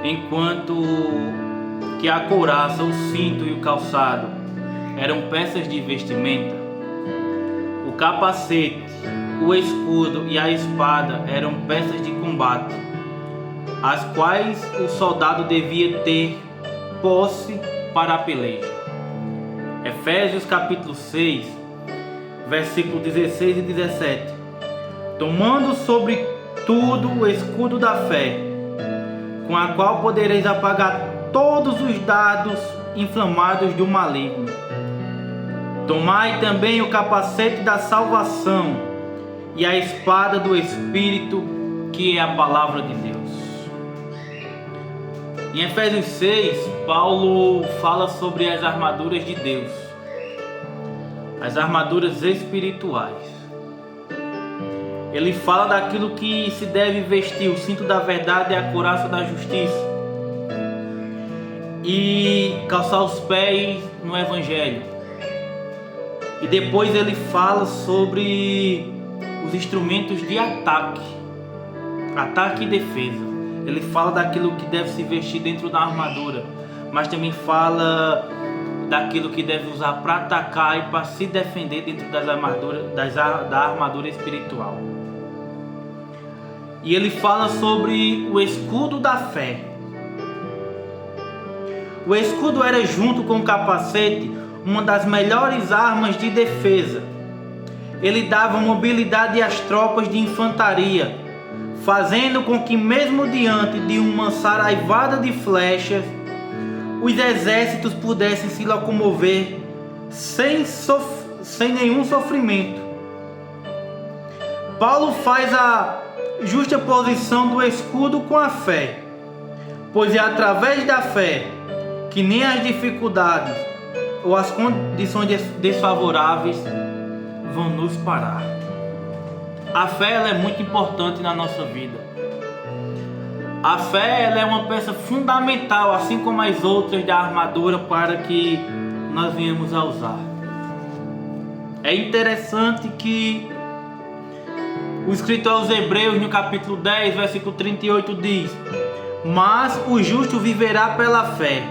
enquanto que a couraça, o cinto e o calçado eram peças de vestimenta, o capacete, o escudo e a espada eram peças de combate, as quais o soldado devia ter posse para a peleja. Efésios capítulo 6, versículo 16 e 17. Tomando sobre tudo o escudo da fé, com a qual podereis apagar todos os dardos inflamados do maligno. Tomai também o capacete da salvação e a espada do Espírito, que é a palavra de Deus. Em Efésios 6, Paulo fala sobre as armaduras de Deus, as armaduras espirituais. Ele fala daquilo que se deve vestir: o cinto da verdade e a couraça da justiça, e calçar os pés no Evangelho. E depois ele fala sobre os instrumentos de ataque e defesa. Ele fala daquilo que deve se vestir dentro da armadura, mas também fala daquilo que deve usar para atacar e para se defender dentro das armaduras, da armadura espiritual. E ele fala sobre o escudo da fé. O escudo era, junto com o capacete, uma das melhores armas de defesa. Ele dava mobilidade às tropas de infantaria, fazendo com que, mesmo diante de uma saraivada de flechas, os exércitos pudessem se locomover sem nenhum sofrimento. Paulo faz a justa posição do escudo com a fé, pois é através da fé que nem as dificuldades ou as condições desfavoráveis vão nos parar. A fé, ela é muito importante na nossa vida. A fé, ela é uma peça fundamental, assim como as outras da armadura, para que nós venhamos a usar. É interessante que o escritor aos Hebreus, no capítulo 10, versículo 38, diz: mas o justo viverá pela fé.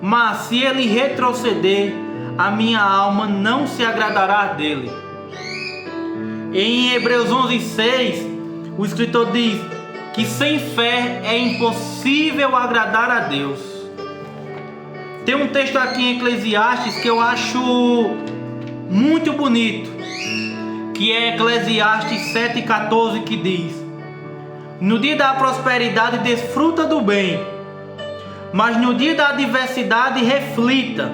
Mas se ele retroceder, a minha alma não se agradará dele. Em Hebreus 11:6, o escritor diz que sem fé é impossível agradar a Deus. Tem um texto aqui em Eclesiastes que eu acho muito bonito, que é Eclesiastes 7:14, que diz: no dia da prosperidade desfruta do bem, mas no dia da adversidade reflita,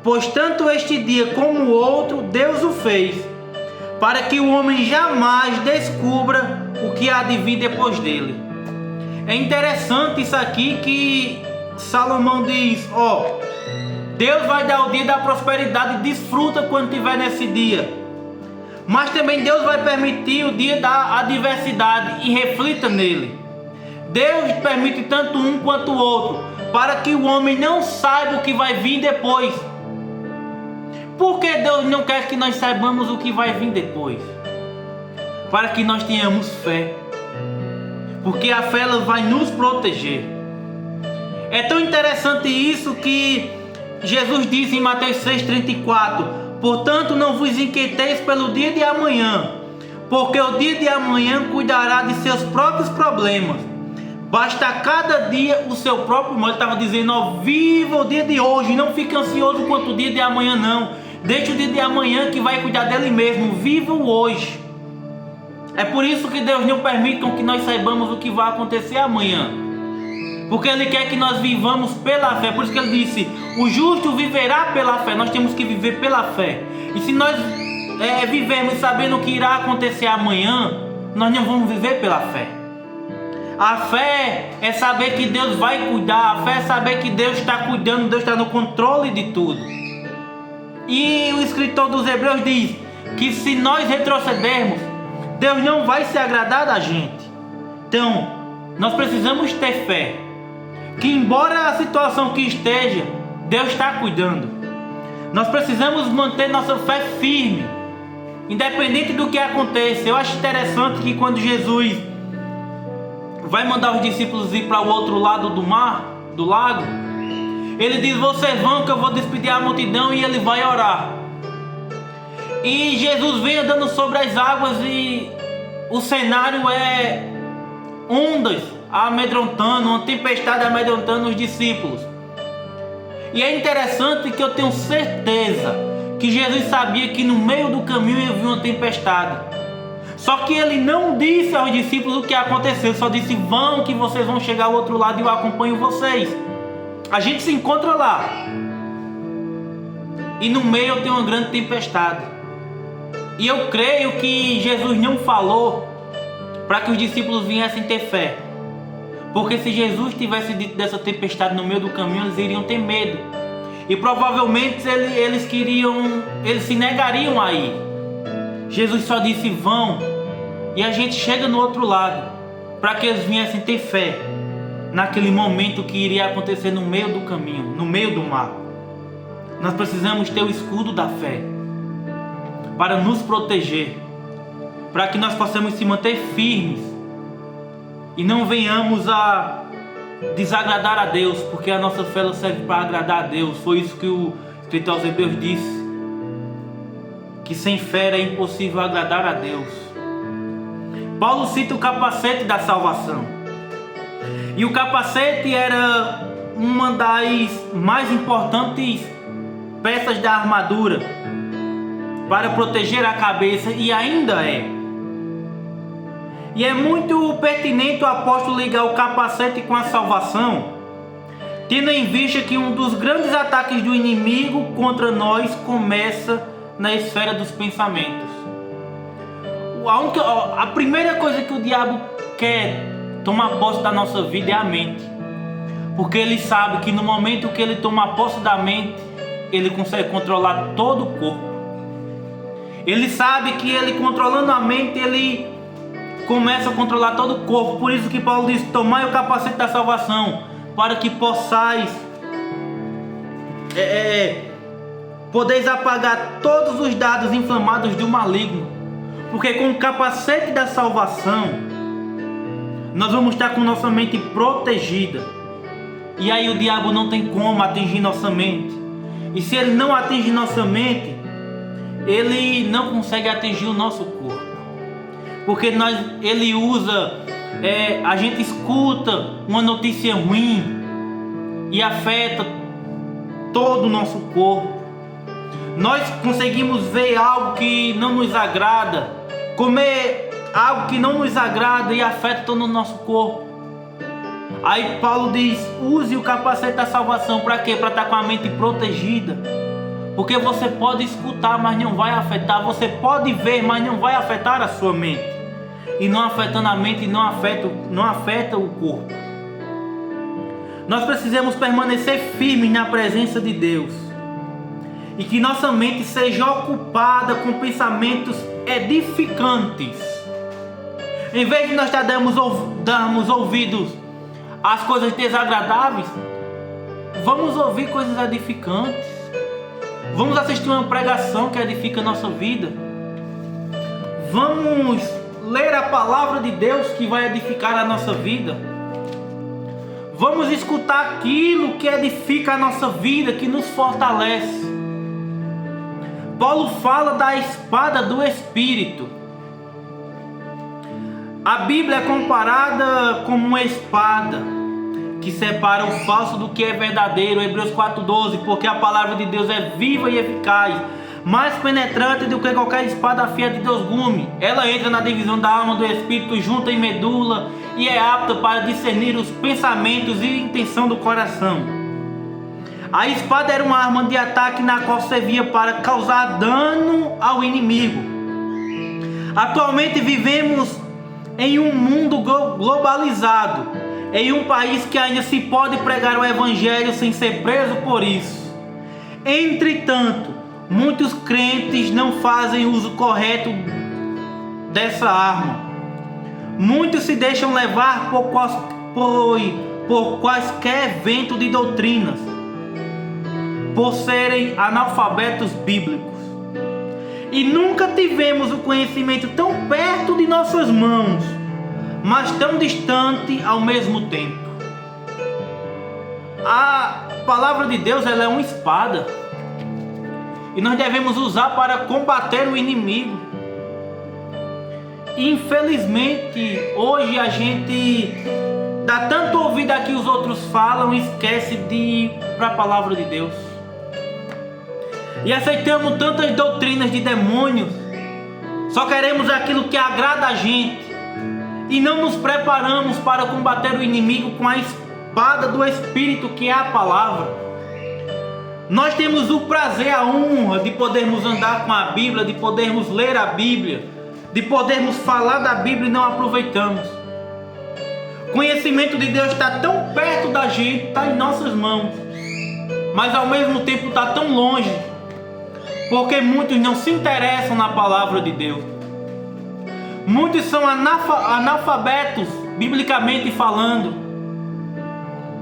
pois tanto este dia como o outro Deus o fez, para que o homem jamais descubra o que há de vir depois dele. É interessante isso aqui, que Salomão diz: Deus vai dar o dia da prosperidade, desfruta quando estiver nesse dia, mas também Deus vai permitir o dia da adversidade e reflita nele. Deus permite tanto um quanto o outro, para que o homem não saiba o que vai vir depois. Por que Deus não quer que nós saibamos o que vai vir depois? Para que nós tenhamos fé, porque a fé, ela vai nos proteger. É tão interessante isso que Jesus disse em Mateus 6:34: portanto não vos inquieteis pelo dia de amanhã, porque o dia de amanhã cuidará de seus próprios problemas. Basta cada dia o seu próprio mal. Ele estava dizendo: viva o dia de hoje, não fique ansioso quanto o dia de amanhã não. Deixe o dia de amanhã que vai cuidar dele mesmo. Viva o hoje. É por isso que Deus não permite que nós saibamos o que vai acontecer amanhã, porque Ele quer que nós vivamos pela fé. Por isso que Ele disse: o justo viverá pela fé. Nós temos que viver pela fé. E se nós vivermos sabendo o que irá acontecer amanhã, nós não vamos viver pela fé. A fé é saber que Deus vai cuidar. A fé é saber que Deus está cuidando, Deus está no controle de tudo. E o escritor dos Hebreus diz que se nós retrocedermos, Deus não vai se agradar da gente. Então, nós precisamos ter fé, que embora a situação que esteja, Deus está cuidando. Nós precisamos manter nossa fé firme, independente do que aconteça. Eu acho interessante que quando Jesus vai mandar os discípulos ir para o outro lado do mar, do lago. Ele diz: vocês vão que eu vou despedir a multidão, e ele vai orar. E Jesus vem andando sobre as águas e o cenário é ondas amedrontando, uma tempestade amedrontando os discípulos. E é interessante que eu tenho certeza que Jesus sabia que no meio do caminho ia vir uma tempestade. Só que ele não disse aos discípulos o que aconteceu, só disse: vão que vocês vão chegar ao outro lado e eu acompanho vocês. A gente se encontra lá. E no meio tem uma grande tempestade. E eu creio que Jesus não falou para que os discípulos viessem ter fé. Porque se Jesus tivesse dito dessa tempestade no meio do caminho, eles iriam ter medo. E provavelmente eles se negariam a ir. Jesus só disse: vão. E a gente chega no outro lado, para que eles viessem ter fé naquele momento que iria acontecer no meio do caminho, no meio do mar. Nós precisamos ter o escudo da fé para nos proteger, para que nós possamos se manter firmes e não venhamos a desagradar a Deus, porque a nossa fé ela serve para agradar a Deus. Foi isso que o escritor aos Hebreus disse, que sem fé é impossível agradar a Deus. Paulo cita o capacete da salvação. E o capacete era uma das mais importantes peças da armadura para proteger a cabeça, e ainda é. E é muito pertinente o apóstolo ligar o capacete com a salvação, tendo em vista que um dos grandes ataques do inimigo contra nós começa na esfera dos pensamentos. A primeira coisa que o diabo quer tomar posse da nossa vida é a mente, porque ele sabe que no momento que ele toma posse da mente, ele consegue controlar todo o corpo. Ele sabe que ele controlando a mente, ele começa a controlar todo o corpo. Por isso que Paulo diz: tomai o capacete da salvação, para que possais podeis apagar todos os dardos inflamados do maligno. Porque com o capacete da salvação nós vamos estar com nossa mente protegida, e aí o diabo não tem como atingir nossa mente. E se ele não atinge nossa mente, ele não consegue atingir o nosso corpo, porque ele usa, a gente escuta uma notícia ruim e afeta todo o nosso corpo. Nós conseguimos ver algo que não nos agrada, comer algo que não nos agrada e afeta todo o nosso corpo. Aí Paulo diz: use o capacete da salvação. Para quê? Para estar com a mente protegida. Porque você pode escutar, mas não vai afetar. Você pode ver, mas não vai afetar a sua mente. E não afetando a mente, não afeta o corpo. Nós precisamos permanecer firmes na presença de Deus, e que nossa mente seja ocupada com pensamentos edificantes. Em vez de nós darmos ouvidos às coisas desagradáveis, vamos ouvir coisas edificantes. Vamos assistir uma pregação que edifica a nossa vida. Vamos ler a palavra de Deus que vai edificar a nossa vida. Vamos escutar aquilo que edifica a nossa vida, que nos fortalece. Paulo fala da espada do Espírito. A Bíblia é comparada como uma espada que separa o falso do que é verdadeiro. Hebreus 4:12, porque a palavra de Deus é viva e eficaz, mais penetrante do que qualquer espada afiada de 2 gumes. Ela entra na divisão da alma do espírito, junta em medula, e é apta para discernir os pensamentos e intenção do coração. A espada era uma arma de ataque na qual servia para causar dano ao inimigo. Atualmente vivemos em um mundo globalizado, em um país que ainda se pode pregar o evangelho sem ser preso por isso. Entretanto, muitos crentes não fazem uso correto dessa arma. Muitos se deixam levar por quaisquer vento de doutrinas, por serem analfabetos bíblicos. E nunca tivemos o conhecimento tão perto de nossas mãos mas tão distante ao mesmo tempo. A palavra de Deus, ela é uma espada, e nós devemos usar para combater o inimigo. Infelizmente, hoje a gente dá tanto ouvido a que os outros falam e esquece de ir para a palavra de Deus. E aceitamos tantas doutrinas de demônios, só queremos aquilo que agrada a gente, e não nos preparamos para combater o inimigo com a espada do Espírito, que é a palavra. Nós temos o prazer, a honra de podermos andar com a Bíblia, de podermos ler a Bíblia, de podermos falar da Bíblia e não aproveitamos. O conhecimento de Deus está tão perto da gente, está em nossas mãos, mas ao mesmo tempo está tão longe, porque muitos não se interessam na palavra de Deus. Muitos são analfabetos, biblicamente falando.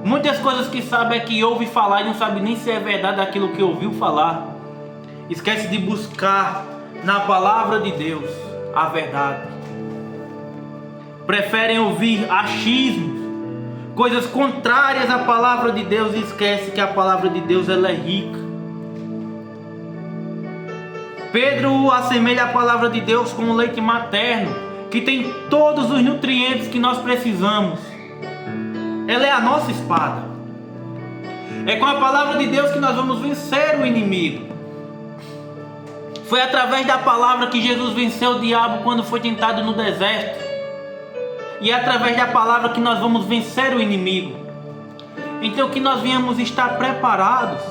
Muitas coisas que sabem é que ouve falar e não sabe nem se é verdade aquilo que ouviu falar. Esquece de buscar na palavra de Deus a verdade. Preferem ouvir achismos, coisas contrárias à palavra de Deus, e esquece que a palavra de Deus, ela é rica. Pedro assemelha a palavra de Deus com o leite materno, que tem todos os nutrientes que nós precisamos. Ela é a nossa espada. É com a palavra de Deus que nós vamos vencer o inimigo. Foi através da palavra que Jesus venceu o diabo quando foi tentado no deserto. E é através da palavra que nós vamos vencer o inimigo. Então que nós venhamos estar preparados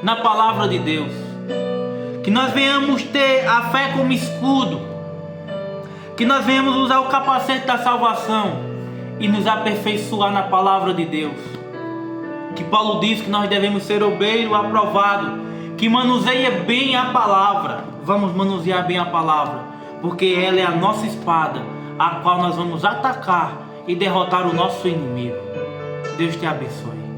na palavra de Deus. Que nós venhamos ter a fé como escudo. Que nós venhamos usar o capacete da salvação e nos aperfeiçoar na palavra de Deus. Que Paulo diz que nós devemos ser obreiro aprovado, que manuseia bem a palavra. Vamos manusear bem a palavra, porque ela é a nossa espada, a qual nós vamos atacar e derrotar o nosso inimigo. Deus te abençoe.